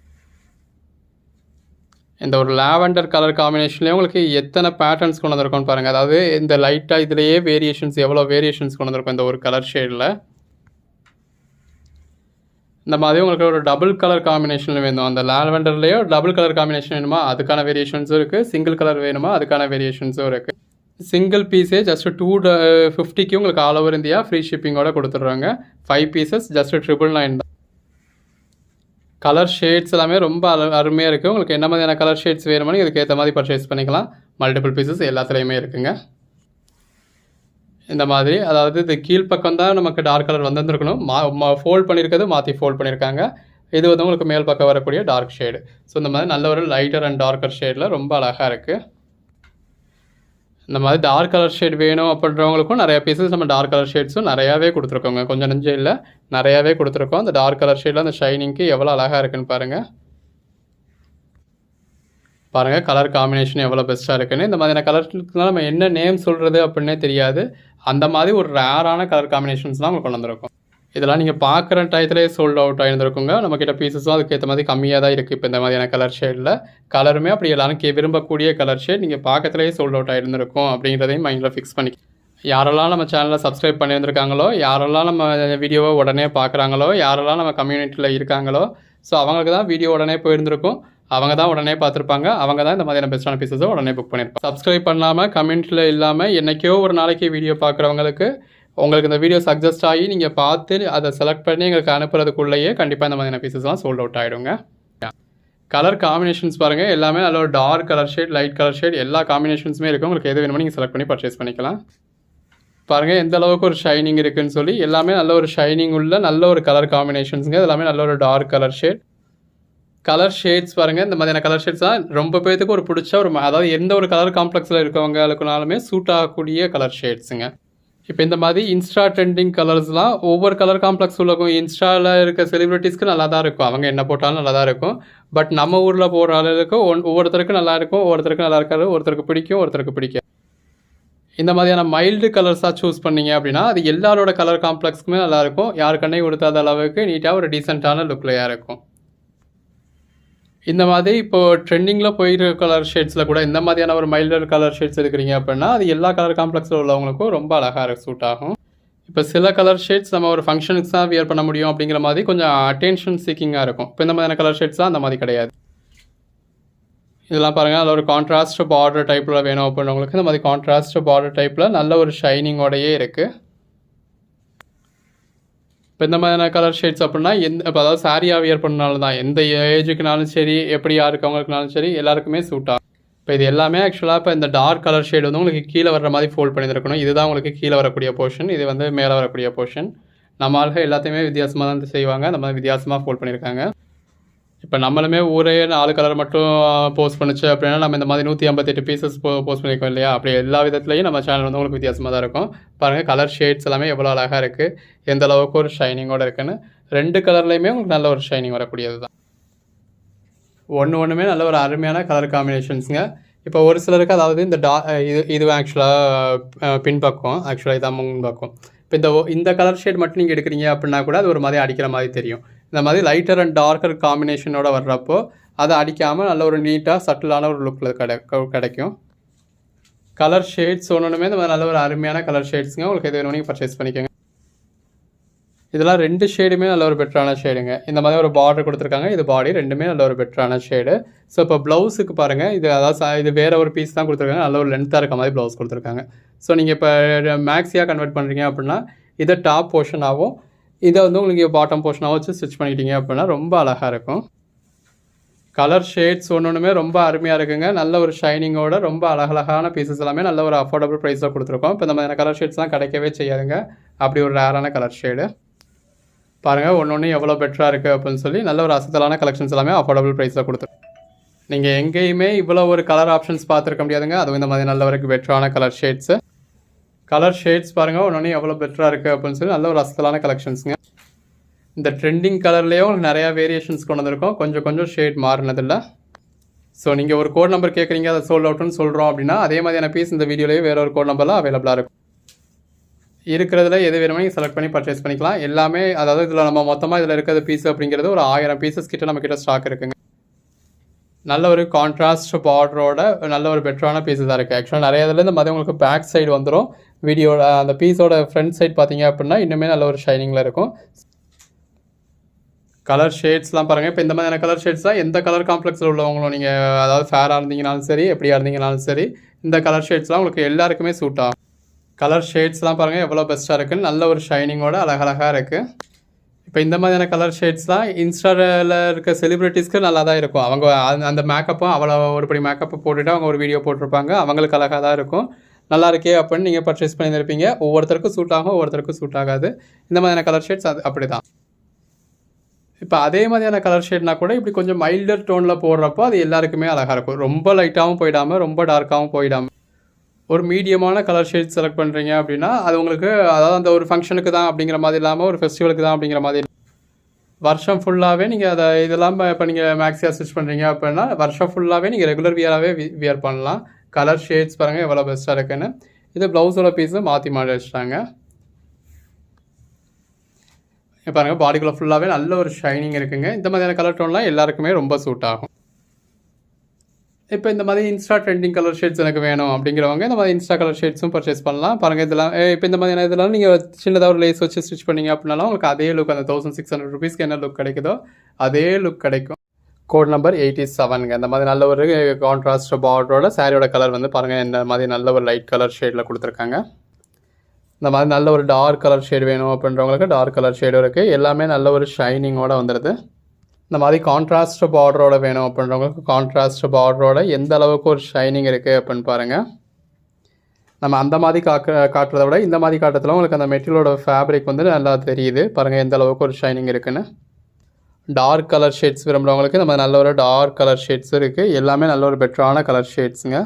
இந்த ஒரு லாவெண்டர் கலர் காம்பினேஷன்லேயே உங்களுக்கு எத்தனை பேட்டர்ன்ஸ் கொண்டு வந்திருக்கோன்னு பாருங்கள். அதாவது இந்த லைட்டாக இதுலேயே வேரியேஷன்ஸ் எவ்வளோ வேரியேஷன்ஸ் கொண்டு வந்திருக்கும் இந்த ஒரு கலர் ஷேடில். இந்த மாதிரி உங்களுக்கு ஒரு டபுள் கலர் காம்பினேஷன் வேணும். அந்த லாவெண்டர்லேயே ஒரு டபுள் கலர் காம்பினேஷன் வேணுமா அதுக்கான வேரியேஷன்ஸும் இருக்குது. சிங்கிள் கலர் வேணுமா அதுக்கான வேரியேஷன்ஸும் இருக்குது. சிங்கிள் பீஸே ஜஸ்ட் 250க்கு உங்களுக்கு ஆல் ஓவர் இந்தியா ஃப்ரீ ஷிப்பிங்கோட கொடுத்துட்றாங்க. 5 பீசஸ் ஜஸ்ட் 999 தான். கலர் ஷேட்ஸ் எல்லாமே ரொம்ப அருமையாக இருக்குது. உங்களுக்கு என்ன மாதிரியான கலர் ஷேட்ஸ் வேணுமோ இதுக்கு ஏற்ற மாதிரி பர்ச்சேஸ் பண்ணிக்கலாம். மல்டிபிள் பீசஸ் எல்லாத்துலேயுமே இருக்குங்க. இந்த மாதிரி அதாவது இது கீழ்ப்பக்கம் தான் நமக்கு டார்க் கலர் வந்துருக்கணும். ஃபோல்ட் பண்ணியிருக்கிறது மாற்றி ஃபோல்ட் பண்ணியிருக்காங்க. இது வந்து உங்களுக்கு மேல் பக்கம் வரக்கூடிய டார்க் ஷேடு. ஸோ இந்த மாதிரி நல்ல ஒரு லைட்டர் அண்ட் டார்க்கர் ஷேடில் ரொம்ப அழகாக இருக்குது. இந்த மாதிரி டார்க் கலர் ஷேட் வேணும் அப்படின்றவங்களுக்கும் நிறையா பீசஸ் நம்ம டார்க் கலர் ஷேட்ஸும் நிறையாவே கொடுத்துருக்கோங்க. கொஞ்சம் நெஞ்சம் இல்லை, நிறையாவே கொடுத்துருக்கோம். அந்த டார்க் கலர் ஷேடில் அந்த ஷைனிங்க்கு எவ்வளோ அழகாக இருக்குன்னு பாருங்கள். பாருங்கள் கலர் காம்பினேஷன் எவ்வளோ பெஸ்ட்டாக இருக்குன்னு. இந்த மாதிரியான கலர்ஸ்லாம் நம்ம என்ன நேம் சொல்கிறது அப்படின்னே தெரியாது. அந்த மாதிரி ஒரு ரேரான கலர் காம்பினேஷன்ஸ்லாம் உங்களுக்கு கொண்டு வந்திருக்கும். இதெல்லாம் நீங்கள் பார்க்குற டயத்துலேயே சோல்ட் அவுட் ஆகிருந்துருக்குங்க. நம்மக்கிட்ட பீசஸும் அதுக்கேற்ற மாதிரி கம்மியாக தான் இருக்குது. இப்போ இந்த மாதிரியான கலர் ஷேடில் கலருமே அப்படி எல்லாரும் விரும்பக்கூடிய கலர் ஷேட் நீங்கள் பார்க்கறதுலேயே சோல்ட் அவுட் ஆகிருந்துருக்கும் அப்படிங்கிறதையும் மைண்டில் ஃபிக்ஸ் பண்ணி யாரெல்லாம் நம்ம சேனலை சப்ஸ்கிரைப் பண்ணியிருந்திருக்காங்களோ, யாரெல்லாம் நம்ம வீடியோவை உடனே பார்க்குறாங்களோ, யாரெல்லாம் நம்ம கம்யூனிட்டியில் இருக்காங்களோ, ஸோ அவங்களுக்கு தான் வீடியோ உடனே போயிருந்திருக்கும். அவங்க தான் உடனே பார்த்துருப்பாங்க. அவங்க தான் இந்த மாதிரியான பெஸ்ட்டான பீசஸை உடனே புக் பண்ணியிருப்பாங்க. சப்ஸ்கிரைப் பண்ணாமல் கமெண்ட்டில் இல்லாமல் என்றைக்கோ ஒரு நாளைக்கு வீடியோ பார்க்குறவங்களுக்கு உங்களுக்கு இந்த வீடியோ சஜஸ்ட் ஆகி நீங்கள் பார்த்து அதை செலக்ட் பண்ணி எங்களுக்கு அனுப்புறதுக்குள்ளேயே கண்டிப்பாக இந்த மாதிரியான பீசஸ்லாம் சோல்ட் அவுட் ஆகிடுங்க. கலர் காம்பினேஷன்ஸ் பாருங்கள் எல்லாமே நல்ல ஒரு dark colour shade, light colour shade எல்லா காம்பினேஷன்ஸுமே இருக்குது. உங்களுக்கு எது வேணுமோ நீங்கள் செலக்ட் பண்ணி பர்ச்சேஸ் பண்ணிக்கலாம். பாருங்கள் எந்த அளவுக்கு ஒரு ஷைனிங் இருக்குதுன்னு சொல்லி. எல்லாமே நல்ல ஒரு ஷைனிங் உள்ள நல்ல ஒரு கலர் காம்பினேஷன்ஸுங்க. எல்லாமே நல்ல ஒரு dark colour shade. Colour shades பாருங்கள் இந்த மாதிரியான கலர் ஷேட்ஸ் தான் ரொம்ப பேருக்கு ஒரு பிடிச்ச ஒரு அதாவது எந்த ஒரு கலர் காம்ப்ளெக்ஸில் இருக்கவங்களுக்குனாலுமே சூட் ஆகக்கூடிய கலர் ஷேட்ஸுங்க. இப்போ இந்த மாதிரி இன்ஸ்டா ட்ரெண்டிங் கலர்ஸ்லாம் ஒவ்வொரு கலர் காம்ப்ளெக்ஸ் உள்ளக்கும் இன்ஸ்டாவில் இருக்க செலிப்ரிட்டிஸ்க்கு நல்லா தான் இருக்கும். அவங்க என்ன போட்டாலும் நல்லா தான் இருக்கும். பட் நம்ம ஊரில் போகிற அளவுக்கு ஒவ்வொருத்தருக்கும் நல்லா இருக்கும், ஒவ்வொருத்தருக்கும் நல்லா இருக்காது, ஒருத்தருக்கு பிடிக்கும், ஒருத்தருக்கு பிடிக்கும். இந்த மாதிரியான மைல்டு கலர்ஸாக சூஸ் பண்ணிங்க அப்படின்னா அது எல்லாரோட கலர் காம்ப்ளெக்ஸ்க்குமே நல்லாயிருக்கும். யாரு கண்ணை கொடுத்தாத அளவுக்கு நீட்டாக ஒரு டீசெண்டான லுக்லையாக இருக்கும். இந்த மாதிரி இப்போது ட்ரெண்டிங்கில் போயிட்டு கலர் ஷேட்ஸில் கூட இந்த மாதிரியான ஒரு மைல்டர் கலர் ஷேட்ஸ் எடுக்கிறீங்க அப்படின்னா அது எல்லா கலர் காம்ப்ளெக்ஸில் உள்ளவங்களுக்கும் ரொம்ப அழகாக சூட் ஆகும். இப்போ சில கலர் ஷேட்ஸ் நம்ம ஒரு ஃபங்க்ஷனுக்கு தான் வியர் பண்ண முடியும் அப்படிங்கிற மாதிரி கொஞ்சம் அட்டென்ஷன் சீக்கிங்காக இருக்கும். இப்போ இந்த மாதிரியான கலர் ஷேட்ஸ்லாம் அந்த மாதிரி கிடையாது. இதெல்லாம் பாருங்கள் அதில் ஒரு கான்ட்ராஸ்ட் பார்டர் டைப்பில் வேணும் அப்படின்றவங்களுக்கு இந்த மாதிரி கான்ட்ராஸ்ட் பார்டர் டைப்பில் நல்ல ஒரு ஷைனிங்கோடையே இருக்குது. இப்போ இந்த மாதிரியான கலர் ஷேட்ஸ் அப்படின்னா இப்போ அதாவது சாரியாக வியர் பண்ணனால தான் எந்த ஏஜுக்குனாலும் சரி, எப்படி யாருக்கவங்களுக்குனாலும் சரி எல்லாருக்குமே சூட் ஆகும். இப்போ இது எல்லாமே ஆக்சுவலாக இப்போ இந்த டார்க் கலர் ஷேட் வந்து உங்களுக்கு கீழே வர்ற மாதிரி ஃபோல்ட் பண்ணியிருக்கணும். இதுதான் உங்களுக்கு கீழே வரக்கூடிய போர்ஷன், இது வந்து மேலே வரக்கூடிய போர்ஷன். நம்ம ஆளுகள் எல்லாத்தையுமே வித்தியாசமாக தான் செய்வாங்க. அந்த மாதிரி வித்தியாசமாக ஃபோல்ட் பண்ணியிருக்காங்க. இப்போ நம்மளுமே ஊரே 4 கலர் மட்டும் போஸ்ட் பண்ணிச்சு அப்படின்னா நம்ம இந்த மாதிரி 158 பீசஸ் போஸ்ட் பண்ணியிருக்கோம் இல்லையா? அப்படி எல்லா விதத்துலையும் நம்ம சேனல் வந்து உங்களுக்கு வித்தியாசமாக தான் இருக்கும். பாருங்கள் கலர் ஷேட்ஸ் எல்லாமே எவ்வளோ அழகாக இருக்குது, எந்த அளவுக்கு ஒரு ஷைனிங்கோடு இருக்குன்னு. 2 கலர்லேயுமே உங்களுக்கு நல்ல ஒரு ஷைனிங் வரக்கூடியது தான். ஒன்றுமே நல்ல ஒரு அருமையான கலர் காம்பினேஷன்ஸுங்க. இப்போ ஒரு சிலருக்கு அதாவது இந்த இது ஆக்சுவலாக பின்பக்கம், ஆக்சுவலாக இதான் முன்பக்கம். இப்போ இந்த கலர் ஷேட் மட்டும் நீங்கள் எடுக்கிறீங்க அப்படின்னா கூட அது ஒரு மாதிரி அடிக்கிற மாதிரி தெரியும். இந்த மாதிரி லைட்டர் அண்ட் டார்க்கர் காம்பினேஷனோட வர்றப்போ அதை அடிக்காமல் நல்ல ஒரு நீட்டாக சட்டிலான ஒரு லுக்கில் கிடைக்கும். கலர் ஷேட்ஸ் ஒன்றுமே இந்த மாதிரி நல்ல ஒரு அருமையான கலர் ஷேட்ஸுங்க. உங்களுக்கு எது வேணும் நீங்கள் பர்ச்சேஸ் பண்ணிக்கோங்க. இதெல்லாம் 2 ஷேடுமே நல்ல ஒரு பெட்டரான ஷேடுங்க. இந்த மாதிரி ஒரு பார்டர் கொடுத்துருக்காங்க, இது பாடி ரெண்டுமே நல்ல ஒரு பெட்டரான ஷேடு. ஸோ இப்போ ப்ளவுஸுக்கு பாருங்கள், இது அதாவது இது வேறு ஒரு பீஸ் தான் கொடுத்துருக்காங்க, நல்ல ஒரு லென்த்தாக இருக்க மாதிரி ப்ளவுஸ் கொடுத்துருக்காங்க. ஸோ நீங்கள் இப்போ மேக்ஸியாக கன்வெர்ட் பண்ணுறீங்க அப்படின்னா இதை டாப் போர்ஷனாகவும் இதை வந்து உங்களுக்கு பாட்டம் போர்ஷனாகவும் வச்சு ஸ்டிச் பண்ணிக்கிட்டீங்க அப்படின்னா ரொம்ப அழகாக இருக்கும். கலர் ஷேட்ஸ் ஒன்றுமே ரொம்ப அருமையாக இருக்குங்க. நல்ல ஒரு ஷைனிங்கோட ரொம்ப அழகழகான பீசஸ் எல்லாமே நல்ல ஒரு அஃபோர்டபுள் ப்ரைஸில் கொடுத்துருக்கோம். இப்போ இந்த மாதிரியான கலர் ஷேட்ஸ்லாம் கிடைக்கவே செய்யாதுங்க. அப்படி ஒரு ரேரான கலர் ஷேடு பாருங்கள். ஒன்று எவ்வளோ பெட்டராக இருக்குது அப்படின்னு சொல்லி நல்ல ஒரு அசத்தலான கலெக்ஷன்ஸ் எல்லாமே அஃபோர்டபுள் ப்ரைஸில் கொடுத்துருக்கோம். நீங்கள் எங்கேயுமே இவ்வளோ ஒரு கலர் ஆப்ஷன்ஸ் பார்த்துருக்க முடியாதுங்க. அதுவும் இந்த மாதிரி நல்ல ஒரு பெட்டரான கலர் ஷேட்ஸ் பாருங்கள். ஒன்று எவ்வளோ பெட்டராக இருக்குது அப்படின்னு சொல்லி நல்ல ஒரு அசத்தலான கலெக்ஷன்ஸுங்க. இந்த ட்ரெண்டிங் கலர்லேயும் நிறையா வேரியேஷன்ஸ் கொண்டு வந்திருக்கோம். கொஞ்சம் ஷேட் மாறினதில்ல. ஸோ நீங்கள் ஒரு கோட் நம்பர் கேட்குறீங்க, அதை சோல்ட் அவுட்னு சொல்கிறோம் அப்படின்னா அதே மாதிரியான பீஸ் இந்த வீடியோலேயே வேறு ஒரு கோட் நம்பர்லாம் அவைலபிளாக இருக்கும். இருக்கிறதுல எது வேணுமோ நீங்கள் செலக்ட் பண்ணி பர்ச்சேஸ் பண்ணிக்கலாம். எல்லாமே அதாவது இதில் நம்ம மொத்தமாக இதில் இருக்கிற பீஸ் அப்படிங்கிறது ஒரு 1000 பீசஸ் கிட்ட நம்ம கிட்ட ஸ்டாக் இருக்குங்க. நல்ல ஒரு கான்ட்ராஸ்ட் பார்டரோட நல்ல ஒரு பெட்டரான பீஸஸ் தான் இருக்குது. ஆக்சுவலாக நிறைய இதில் இந்த மாதிரி உங்களுக்கு பேக் சைடு வந்துடும். வீடியோட அந்த பீஸோட ஃப்ரண்ட் சைடு பார்த்தீங்க அப்படின்னா இன்னுமே நல்ல ஒரு ஷைனிங்கில் இருக்கும். கலர் ஷேட்ஸ்லாம் பாருங்கள். இப்போ இந்த மாதிரியான கலர் ஷேட்ஸ்லாம் எந்த கலர் காம்ப்ளெக்ஸில் உள்ளவங்களும் நீங்கள் அதாவது ஃபேராக இருந்தீங்கனாலும் சரி, எப்படியா இருந்தீங்கனாலும் சரி, இந்த கலர் ஷேட்ஸ்லாம் உங்களுக்கு எல்லாருக்குமே சூட் ஆகும். கலர் ஷேட்ஸ்லாம் பாருங்கள் எவ்வளோ பெஸ்ட்டாக இருக்குன்னு. நல்ல ஒரு ஷைனிங்கோட அழகழகாக இருக்குது. இப்போ இந்த மாதிரியான கலர் ஷேட்ஸ்லாம் இன்ஸ்டாவில் இருக்க செலிப்ரிட்டிஸ்க்கு நல்லா தான் இருக்கும். அவங்க அந்த மேக்கப்பும் அவ்வளோ ஒருபடி மேக்கப்பை போட்டுவிட்டு அவங்க ஒரு வீடியோ போட்டிருப்பாங்க. அவங்களுக்கு அழகாக தான் இருக்கும். நல்லா இருக்கே அப்படின்னு நீங்கள் பர்ச்சேஸ் பண்ணியிருப்பீங்க. ஒவ்வொருத்தருக்கும் சூட் ஆகும், ஒவ்வொருத்தருக்கும் சூட் ஆகாது. இந்த மாதிரியான கலர் ஷேட்ஸ் அது அப்படி தான். இப்போ அதே மாதிரியான கலர் ஷேட்னா கூட இப்படி கொஞ்சம் மைல்டர் டோனில் போடுறப்போ அது எல்லாருக்குமே அழகாக இருக்கும். ரொம்ப லைட்டாகவும் போயிடாமல் ரொம்ப டார்க்காகவும் போயிடாமல் ஒரு மீடியமான கலர் ஷேட் செலக்ட் பண்ணுறீங்க அப்படின்னா அது உங்களுக்கு அதாவது அந்த ஒரு ஃபங்க்ஷனுக்கு தான் அப்படிங்கிற மாதிரி இல்லாமல் ஒரு ஃபெஸ்டிவலுக்கு தான் அப்படிங்கிற மாதிரி வருஷம் ஃபுல்லாகவே நீங்கள் அதை இதெல்லாம் இப்போ நீங்கள் மேக்ஸியாக ஸ்டிச் பண்ணுறீங்க அப்படின்னா வருஷம் ஃபுல்லாகவே நீங்கள் ரெகுலர் வியராகவே வியர் பண்ணலாம். கலர் ஷேட்ஸ் பாருங்கள் எவ்வளோ பெஸ்ட்டாக இருக்குன்னு. இது ப்ளவுஸோட பீஸு மாற்றி வச்சுட்டாங்க. பாருங்கள் பாடிக்குள்ளே ஃபுல்லாகவே நல்ல ஒரு ஷைனிங் இருக்குங்க. இந்த மாதிரியான கலர் டோன்லாம் எல்லாருக்குமே ரொம்ப சூட் ஆகும். இப்போ இந்த மாதிரி இன்ஸ்டா ட்ரெண்டிங் கலர் ஷேட்ஸ் எனக்கு வேணும் அப்படிங்கிறவங்க இந்த மாதிரி இன்ஸ்டா கலர் ஷேட்ஸும் பர்ச்சேஸ் பண்ணலாம். பாருங்கள் இதெல்லாம் இப்போ இந்த மாதிரியான இதெல்லாம் நீங்கள் சின்னதாக ஒரு லேஸ் வச்சு ஸ்டிச் பண்ணிங்க அப்படின்னாலும் உங்களுக்கு அதே லுக் அந்த 1600 ருபீஸ்க்கு என்ன லுக் கிடைக்குதோ அதே லுக் கிடைக்கும். கோட் நம்பர் 87ங்க. இந்த மாதிரி நல்ல ஒரு கான்ட்ராஸ்ட் பார்டரோட சாரியோட கலர் வந்து பாருங்கள் இந்த மாதிரி நல்ல ஒரு லைட் கலர் ஷேடில் கொடுத்துருக்காங்க. இந்த மாதிரி நல்ல ஒரு டார்க் கலர் ஷேட் வேணும் அப்படின்றவங்களுக்கு டார்க் கலர் ஷேடும் இருக்குது. எல்லாமே நல்ல ஒரு ஷைனிங்கோடு வந்துடுது. இந்த மாதிரி கான்ட்ராஸ்ட் பார்டரோட வேணும் அப்படின்றவங்களுக்கு கான்ட்ராஸ்ட் பார்டரோட எந்த அளவுக்கு ஒரு ஷைனிங் இருக்குது அப்படின்னு பாருங்கள். நம்ம அந்த மாதிரி காட்டுறத விட இந்த மாதிரி காட்டுறதுல உங்களுக்கு அந்த மெட்டீரியலோட ஃபேப்ரிக் வந்து நல்லா தெரியுது. பாருங்கள் எந்த அளவுக்கு ஒரு ஷைனிங் இருக்குன்னு. டார்க் கலர் ஷேட்ஸ் விரும்புகிறவங்களுக்கு நம்ம நல்ல ஒரு டார்க் கலர் ஷேட்ஸ் இருக்குது. எல்லாமே நல்ல ஒரு பெட்டரான கலர் ஷேட்ஸுங்க.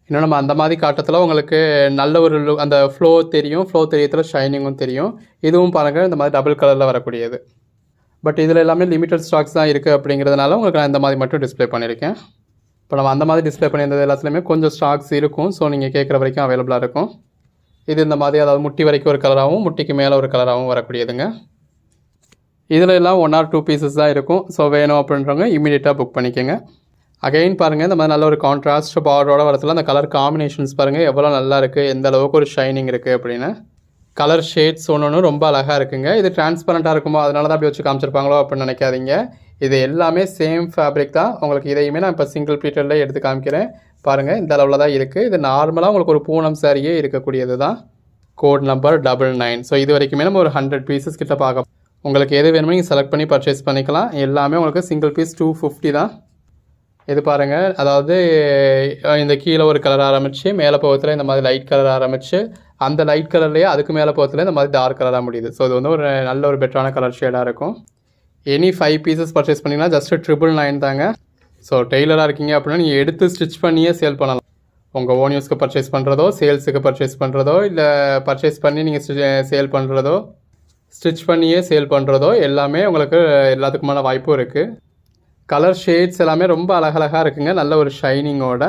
இன்னும் நம்ம அந்த மாதிரி காட்டத்தில் உங்களுக்கு நல்ல ஒரு அந்த ஃப்ளோ தெரியத்தில் ஷைனிங்கும் தெரியும். இதுவும் பாருங்கள் இந்த மாதிரி டபுள் கலரில் வரக்கூடியது. பட் இதில் எல்லாமே லிமிட்டட் ஸ்டாக்ஸ் தான் இருக்குது அப்படிங்கிறதுனால உங்களுக்கு நான் இந்த மாதிரி மட்டும் டிஸ்பிளே பண்ணியிருக்கேன். இப்போ நம்ம அந்த மாதிரி டிஸ்பிளே பண்ணியிருந்தது எல்லாத்துலேயுமே கொஞ்சம் ஸ்டாக்ஸ் இருக்கும். ஸோ நீங்கள் கேட்குற வரைக்கும் அவைலபிளாக இருக்கும். இது இந்த மாதிரி அதாவது முட்டி வரைக்கும் ஒரு கலராகவும் முட்டிக்கு மேலே ஒரு கலராகவும் வரக்கூடியதுங்க. இதில் எல்லாம் 1 or 2 பீசஸ் தான் இருக்கும். ஸோ வேணும் அப்படின்றவங்க இமீடியட்டாக புக் பண்ணிக்கோங்க. அகைன் பாருங்கள் இந்த மாதிரி நல்ல ஒரு கான்ட்ராஸ்ட் பார்டரோட வரத்துல அந்த கலர் காம்பினேஷன்ஸ் பாருங்கள் எவ்வளோ நல்லா இருக்குது, எந்த அளவுக்கு ஒரு ஷைனிங் இருக்குது அப்படின்னு. கலர் ஷேட்ஸ் ஒன்று ரொம்ப அழகாக இருக்குங்க. இது டிரான்ஸ்பரண்ட்டாக இருக்குமோ அதனால தான் அப்படி வச்சு காமிச்சிருப்பாங்களோ அப்படின்னு நினைக்காதீங்க. இது எல்லாமே சேம் ஃபேப்ரிக் தான். உங்களுக்கு இதையுமே நான் இப்போ சிங்கிள் ப்ளீட்டரில் எடுத்து காமிக்கிறேன். பாருங்கள் இந்த அளவில் தான் இருக்குது. இது நார்மலாக உங்களுக்கு ஒரு பூனம் சாரியே இருக்கக்கூடியது தான். Code number 99. ஸோ இது வரைக்குமே நம்ம ஒரு 100 பீசஸ் கிட்ட பார்க்க. உங்களுக்கு எது வேணுமோ நீங்கள் செலக்ட் பண்ணி பர்ச்சேஸ் பண்ணிக்கலாம். எல்லாமே உங்களுக்கு சிங்கிள் பீஸ் 250 தான். இது பாருங்கள் அதாவது இந்த கீழே ஒரு கலர் ஆரம்பித்து மேலே போகத்தில் இந்த மாதிரி லைட் கலர் ஆரம்பித்து அந்த லைட் கலர்லேயே அதுக்கு மேலே போகத்தில் இந்த மாதிரி டார்க் கலராக முடியுது. ஸோ இது வந்து ஒரு நல்ல ஒரு பெட்டரான கலர் ஷேடாக இருக்கும். எனி 5 பீசஸ் பர்ச்சேஸ் பண்ணிங்கன்னா ஜஸ்ட் 999 தாங்க. ஸோ டெய்லராக இருக்கீங்க அப்படின்னா நீங்கள் எடுத்து ஸ்டிச் பண்ணியே சேல் பண்ணலாம். உங்கள் ஓன் யூஸ்க்கு பர்ச்சேஸ் பண்ணுறதோ சேல்ஸுக்கு பர்ச்சேஸ் பண்ணுறதோ இல்லை பர்ச்சேஸ் பண்ணி நீங்கள் சேல் பண்ணுறதோ ஸ்டிச் பண்ணியே சேல் பண்ணுறதோ எல்லாமே உங்களுக்கு எல்லாத்துக்குமான வாய்ப்பும் இருக்குது. கலர் ஷேட்ஸ் எல்லாமே ரொம்ப அழகழகாக இருக்குங்க. நல்ல ஒரு ஷைனிங்கோட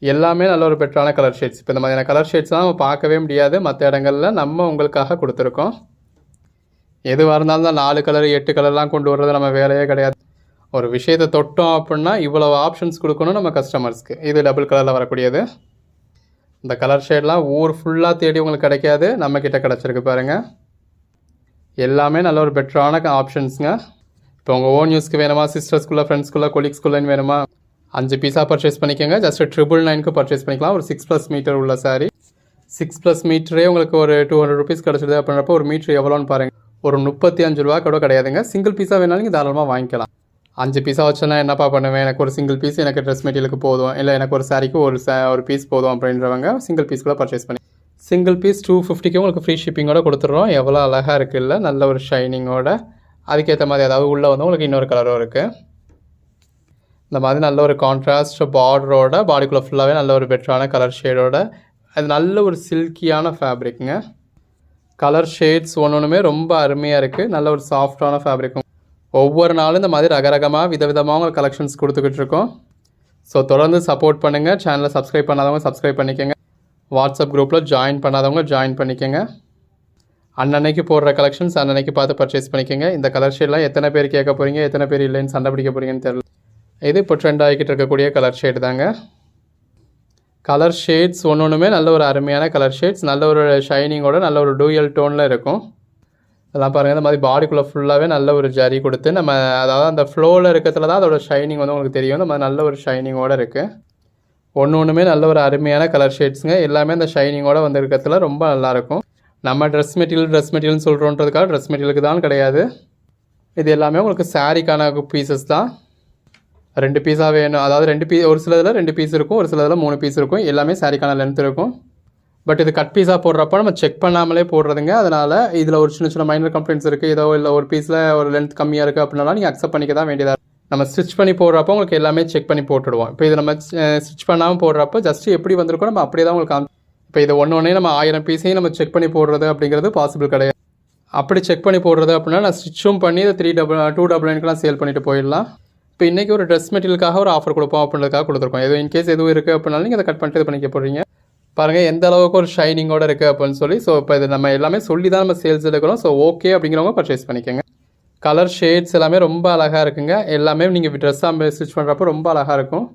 எல்லாமே நல்ல ஒரு பெட்டரான கலர் ஷேட்ஸ். இப்போ இந்த மாதிரியான கலர் ஷேட்ஸ்லாம் நம்ம பார்க்கவே முடியாது மற்ற இடங்களில். நம்ம உங்களுக்காக கொடுத்துருக்கோம். எதுவாக இருந்தாலும் தான் 4 கலர் 8 கலர்லாம் கொண்டு வர்றது நம்ம வேலையே கிடையாது. ஒரு விஷயத்தை தொட்டோம் அப்படின்னா இவ்வளோ ஆப்ஷன்ஸ் கொடுக்கணும் நம்ம கஸ்டமர்ஸ்க்கு. இது டபுள் கலரில் வரக்கூடியது. இந்த கலர் ஷேட்லாம் ஊர் ஃபுல்லாக தேடி உங்களுக்கு கிடைக்காது, நம்மக்கிட்ட கிடச்சிருக்கு பாருங்கள். எல்லாமே நல்ல ஒரு பெட்டரான ஆப்ஷன்ஸுங்க. இப்போ உங்கள் ஓன் யூஸ்க்கு வேணுமா, சிஸ்டர்ஸ்குள்ளே ஃப்ரெண்ட்ஸ்குள்ளே கொலீக்ஸ்குள்ளேன்னு வேணுமா 5 பீஸாக பர்ச்சேஸ் பண்ணிக்கோங்க. ஜஸ்ட் 999க்கு பர்ச்சேஸ் பண்ணிக்கலாம். ஒரு 6+ மீட்டர் உள்ள சாரீ. 6+ மீட்டரே உங்களுக்கு ஒரு 200 ருபீஸ் கிடச்சிடுது அப்படின்றப்போ ஒரு மீட்ரு எவ்வளோன்னு பாருங்கள். ஒரு 35 ரூபா கூட கிடையாதுங்க. சிங்கிள் பீஸாக வேணாலும் நீங்கள் தாராளமாக வாங்கிக்கலாம். 5 பீஸாக வச்சோன்னா என்னப்பா பண்ணுவேன், எனக்கு ஒரு சிங்கிள் பீஸ் எனக்கு ட்ரெஸ் மெட்டீரியலுக்கு போதும், இல்லை எனக்கு ஒரு சாரிக்கு ஒரு பீஸ் போதும் அப்படின்றவங்க சிங்கிள் பீஸ் கூட பர்ச்சேஸ் பண்ணி சிங்கிள் பீஸ் 250க்கு உங்களுக்கு ஃப்ரீ ஷிப்பிங்கோட கொடுத்துட்றோம். எவ்வளோ அழகாக இருக்குல்ல, நல்ல ஒரு ஷைனிங்கோட. அதுக்கேற்ற மாதிரி அதாவது உள்ளே வந்து உங்களுக்கு இன்னொரு கலரும் இருக்குது. இந்த மாதிரி நல்ல ஒரு கான்ட்ராஸ்ட் பார்டரோட பாடிக்குள்ளே ஃபுல்லாகவே நல்ல ஒரு பெட்டரான கலர் ஷேடோட, அது நல்ல ஒரு சில்கியான ஃபேப்ரிக்குங்க. கலர் ஷேட்ஸ் ஒன்றுமே ரொம்ப அருமையாக இருக்குது. நல்ல ஒரு சாஃப்டான ஃபேப்ரிக்கும். ஒவ்வொரு நாளும் இந்த மாதிரி ரகரகமாக விதவிதமாக உங்களுக்கு கலெக்ஷன்ஸ் கொடுத்துக்கிட்டு இருக்கோம். ஸோ தொடர்ந்து சப்போர்ட் பண்ணுங்கள். சேனலை சப்ஸ்கிரைப் பண்ணாதவங்க சப்ஸ்கிரைப் பண்ணிக்கோங்க. வாட்ஸ்அப் குரூப்பில் ஜாயின் பண்ணாதவங்க ஜாயின் பண்ணிக்கோங்க. அன்னன்னைக்கு போடுற கலெக்ஷன்ஸ் அன்னன்னைக்கு பார்த்து பர்ச்சேஸ் பண்ணிக்கோங்க. இந்த கலர் ஷேட்லாம் எத்தனை பேர் கேட்க போகிறீங்க, எத்தனை பேர் இல்லைன்னு சண்டை பிடிக்க போகிறீங்கன்னு தெரியல. இது இப்போ ட்ரெண்ட் ஆகிக்கிட்டு இருக்கக்கூடிய கலர் ஷேடு தாங்க. கலர் ஷேட்ஸ் ஒன்றுமே நல்ல ஒரு அருமையான கலர் ஷேட்ஸ், நல்ல ஒரு ஷைனிங்கோட நல்ல ஒரு டூயல் டோனில் இருக்கும். அதெல்லாம் பாருங்கள், இந்த மாதிரி பாடிக்குள்ளே ஃபுல்லாகவே நல்ல ஒரு ஜரி கொடுத்து நம்ம அதாவது அந்த ஃப்ளோவில் இருக்கிறதுல தான் அதோட ஷைனிங் வந்து உங்களுக்கு தெரியும். இந்த மாதிரி நல்ல ஒரு ஷைனிங்கோடு இருக்குது. ஒன்றுமே நல்ல ஒரு அருமையான கலர் ஷேட்ஸுங்க. எல்லாமே அந்த ஷைனிங்கோடு வந்து இருக்கிறதுல ரொம்ப நல்லாயிருக்கும். நம்ம ட்ரெஸ் மெட்டீரியல்னு சொல்கிறோன்றதுக்காக ட்ரெஸ் மெட்டீரியலுக்கு தான் கிடையாது. இது எல்லாமே உங்களுக்கு சாரீக்கான பீசஸ் தான். 2 பீஸாக வேணும், அதாவது ஒரு சிலதில் 2 பீஸ் இருக்கும், ஒரு சிலதில் 3 பீஸ் இருக்கும். எல்லாமே சாரீக்கான லென்த் இருக்கும். பட் இது கட் பீஸாக போடுறப்போ நம்ம செக் பண்ணாமலே போடுறதுங்க. அதனால் இதில் ஒரு சின்ன சின்ன மைனர் கம்ப்ளைண்ட்ஸ் இருக்குது. ஏதோ இல்லை ஒரு பீஸில் ஒரு லென்த் கம்மியாக இருக்குது அப்படின்னாலும் நீங்கள் அக்செப்ட் பண்ணிக்க தான் வேண்டியதாக. நம்ம ஸ்டிச் பண்ணி போடுறப்போ உங்களுக்கு எல்லாமே செக் பண்ணி போட்டுடுவோம். இப்போ இது நம்ம ஸ்டிச் பண்ணாமல் போடுறப்போ ஜஸ்ட்டு எப்படி வந்திருக்கோ நம்ம அப்படியே தான் உங்களுக்கு இப்போ இது ஒன்றே நம்ம 1000 பீஸையும் நம்ம செக் பண்ணி போடுறது அப்படிங்கிறது பாசிபிள் கிடையாது. அப்படி செக் பண்ணி போடுறது அப்படின்னா நான் ஸ்டிச்சும் பண்ணி இதை 299க்குலாம் சேல் பண்ணிட்டு போயிடலாம். இப்போ இன்றைக்கி ஒரு ட்ரெஸ் மெட்டீரியலுக்காக ஒரு ஆஃபர் கொடுப்போம் அப்படின்றதுக்காக கொடுத்துருக்கோம். எதுவும் இன்கேஸ் எதுவும் இருக்குது அப்படின்னாலும் நீங்கள் அதை கட் பண்ணிட்டு இது பண்ணிக்க போகிறீங்க. பாருங்கள் எந்த அளவுக்கு ஒரு ஷைனிங்கோடு இருக்குது அப்படின்னு சொல்லி. ஸோ இப்போ இது நம்ம எல்லாமே சொல்லி தான் நம்ம சேல்ஸ் எடுக்கிறோம். ஸோ ஓகே அப்படிங்கிறவங்க பர்ச்சேஸ் பண்ணிக்கோங்க. கலர் ஷேட்ஸ் எல்லாமே ரொம்ப அழகாக இருக்குங்க. எல்லாமே நீங்கள் ட்ரெஸ்ஸாக ஸ்டிச் பண்ணுறப்போ ரொம்ப அழகாக இருக்கும்.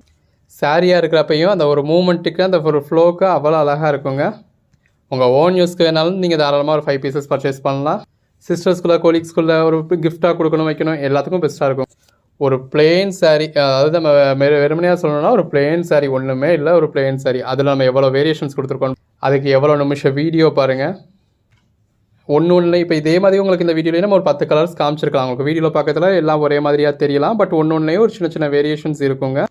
சாரியாக இருக்கிறப்பையும் அந்த ஒரு மூமெண்ட்டுக்கு அந்த ஒரு ஃப்ளோக்கு அவ்வளோ அழகாக இருக்குங்க. உங்கள் ஓன் யூஸ்க்கு வேணாலும் நீங்கள் தாராளமாக ஒரு 5 பீசஸ் பர்ச்சேஸ் பண்ணலாம். சிஸ்டர்ஸ்குள்ளே கொலீக்ஸ்குள்ளே ஒரு கிஃப்டாக கொடுக்கணும் வைக்கணும் எல்லாத்துக்கும் பெஸ்ட்டாக இருக்கும். ஒரு பிளெயின் சாரீ, அதாவது நம்ம வெறுமனையாக சொல்லணும்னா ஒரு பிளெயின் சாரீ ஒன்றுமே இல்லை, ஒரு பிளெயின் சாரீ. அதில் நம்ம எவ்வளோ வேரியேஷன்ஸ் கொடுத்துருக்கோம், அதுக்கு எவ்வளோ நிமிஷம் வீடியோ பாருங்கள். ஒன்று இப்போ இதே மாதிரி உங்களுக்கு இந்த வீடியோலேயே நம்ம ஒரு 10 கலர்ஸ் காமிச்சிருக்கலாம். உங்களுக்கு வீடியோவில் பார்க்கறதுல எல்லாம் ஒரே மாதிரியாக தெரியலாம். பட் ஒன்றுலேயும் ஒரு சின்ன சின்ன வேரியேஷன்ஸ் இருக்குங்க.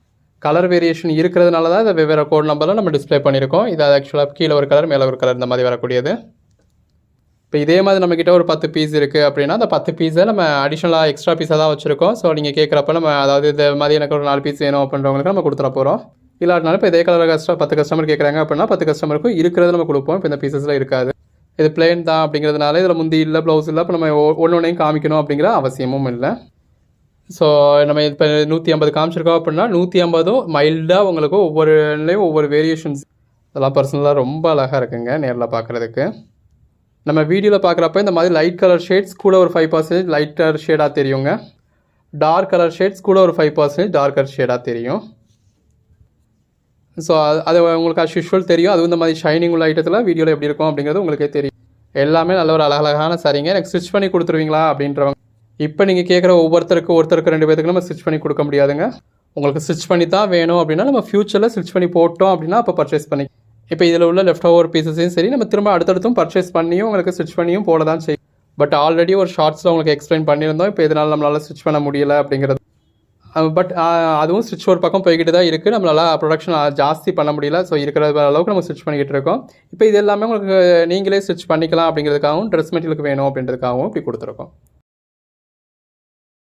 கலர் வேரியேஷன் இருக்கிறதுனால தான் இதை வெவ்வேறு கோட் நம்பரில் நம்ம டிஸ்பிளே பண்ணியிருக்கோம். இது ஆக்சுவலாக கீழே ஒரு கலர் மேலே ஒரு கலர் இந்த மாதிரி வரக்கூடியது. இப்போ இதே மாதிரி நம்மக்கிட்ட ஒரு 10 பீஸ் இருக்குது அப்படின்னா அந்த 10 பீஸை நம்ம அடிஷ்னலாக எக்ஸ்ட்ரா பீஸாக தான் வச்சுருக்கோம். ஸோ நீங்கள் கேட்குறப்ப நம்ம அதாவது இது மாதிரி எனக்கு ஒரு 4 பீஸ் வேணும் அப்படின்றவங்களுக்கு நம்ம கொடுத்துட போகிறோம். இல்லாட்டினாலும் இப்போ இதே கலர் 10 கஸ்டமர் கேட்குறாங்க அப்படின்னா 10 கஸ்டமருக்கும் இருக்கிறது நம்ம கொடுப்போம். இப்போ இந்த பீசஸில் இருக்காது. இது பிளேன் தான் அப்படிங்கிறதுனால இதில் முந்தி இல்லை, ப்ளவுஸ் இல்லை. இப்போ நம்ம ஒன்றையும் காமிக்கணும் அப்படிங்கிற அவசியமும் இல்லை. ஸோ நம்ம இப்போ 150 காமிச்சிருக்கோம் அப்படின்னா 150 மைல்டாக உங்களுக்கு ஒவ்வொருலேயும் ஒவ்வொரு வேரியேஷன்ஸ். இதெல்லாம் பர்சனலாக ரொம்ப அழகாக இருக்குங்க நேரில் பார்க்குறதுக்கு. நம்ம வீடியோவில் பார்க்குறப்ப இந்த மாதிரி லைட் கலர் ஷேட்ஸ் கூட ஒரு 5% லைட்டர் ஷேடாக தெரியுங்க. டார்க் கலர் ஷேட்ஸ் கூட ஒரு 5% டார்க்கர் ஷேடாக தெரியும். ஸோ அது உங்களுக்கு அஸ் யூஷுவல் தெரியும். அதுவும் இந்த மாதிரி ஷைனிங் உள்ள ஐட்டத்தில் வீடியோவில் எப்படி இருக்கும் அப்படிங்கிறது உங்களுக்கே தெரியும். எல்லாமே நல்ல ஒரு அழகழகான சரிங்க. எனக்கு ஸ்டிச் பண்ணி கொடுத்துருவீங்களா அப்படின்றவங்க, இப்போ நீங்கள் கேட்குற ஒருத்தருக்கு 2 பேருக்கு நம்ம ஸ்டிச் பண்ணி கொடுக்க முடியாதுங்க. உங்களுக்கு ஸ்டிச் பண்ணி தான் வேணும் அப்படின்னா நம்ம ஃப்யூச்சரில் ஸ்டிச் பண்ணி போட்டோம் அப்படின்னா அப்போ பர்ச்சேஸ் பண்ணி இப்போ இதில் உள்ள லெஃப்ட் ஓவர் பீசஸையும் சரி நம்ம திரும்ப அடுத்தடுத்தும் பர்ச்சேஸ் பண்ணியும் உங்களுக்கு ஸ்டிச் பண்ணியும் போட தான் செய்யும். பட் ஆல்ரெடி ஒரு ஷார்ட்ஸில் உங்களுக்கு எக்ஸ்பிளைன் பண்ணியிருந்தோம். இப்போ இதனால் நம்மளால் ஸ்டிச் பண்ண முடியலை அப்படிங்கிறது. பட் அதுவும் ஸ்டிச் ஒரு பக்கம் போய்கிட்டு தான் இருக்குது. நம்மளால் ப்ரொடக்ஷன் ஜாஸ்தி பண்ண முடியல. ஸோ இருக்கிற அளவுக்கு நம்ம ஸ்டிச் பண்ணிக்கிட்டு இருக்கோம். இப்போ இது எல்லாமே உங்களுக்கு நீங்களே ஸ்டிச் பண்ணிக்கலாம் அப்படிங்கிறதுக்காகவும் ட்ரெஸ் மெட்டீரியலுக்கு வேணும் அப்படின்றதுக்காகவும் இப்படி கொடுத்துருக்கோம்.